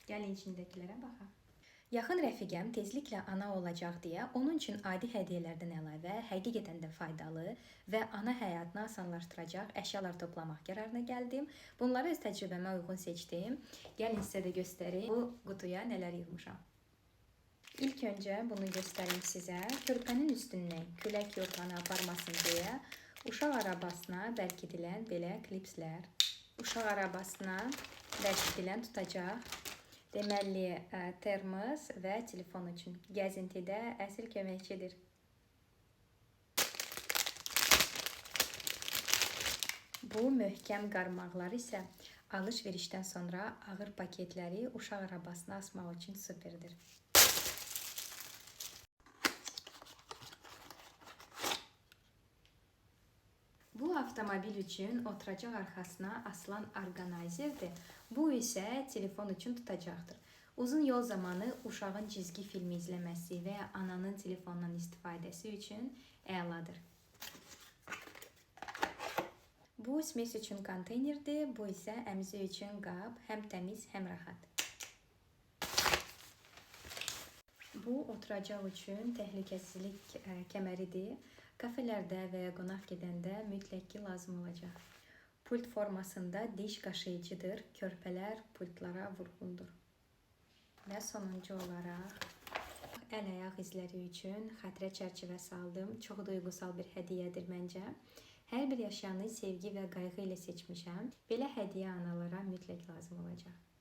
Gəlin içindəkilərə baxaq. Yaxın rəfiqəm tezliklə ana olacaq deyə onun üçün adi hədiyyələrdən əlavə həqiqətən də faydalı və ana həyatını asanlaşdıracaq əşyalar toplamaq qərarına gəldim. Bunları öz təcrübəmə uyğun seçdim. Gəlin sizə də göstərim bu qutuya nələr yığmışam. İlk öncə bunu göstərim sizə. Körpənin üstündən külək yorğanı aparmasın deyə uşaq arabasına bərkidilən belə klipslər, uşaq arabasına bərkidilən tutacaq, deməli termos və telefon üçün gəzintidə əsl köməkçidir. Bu möhkəm qarmaqlar isə alış-verişdən sonra ağır paketləri uşaq arabasına asmaq üçün superdir. Bu avtomobil üçün oturacaq arxasına asılan orqanayzerdir. Bu isə telefon üçün tutacaqdır. Uzun yol zamanı uşağın cizgi filmi izləməsi və ya ananın telefondan istifadəsi üçün əladır. Bu smes üçün konteynerdir. Bu isə əmzi üçün qab, həm təmiz, həm rahat. Bu oturacaq üçün təhlükəsizlik kəməridir. Kafelərdə və ya qonaq gedəndə mütləq ki lazım olacaq. Pult formasında diş qaşıyıcıdır. Körpələr pultlara vurğundur. Və sonuncu olaraq əl-ayaq izləri üçün xatirə çərçivəsi aldım. Çox duyğusal bir hədiyyədir məncə. Hər bir əşyanı sevgi və qayğı ilə seçmişəm. Belə hədiyyə analara mütləq lazım olacaq.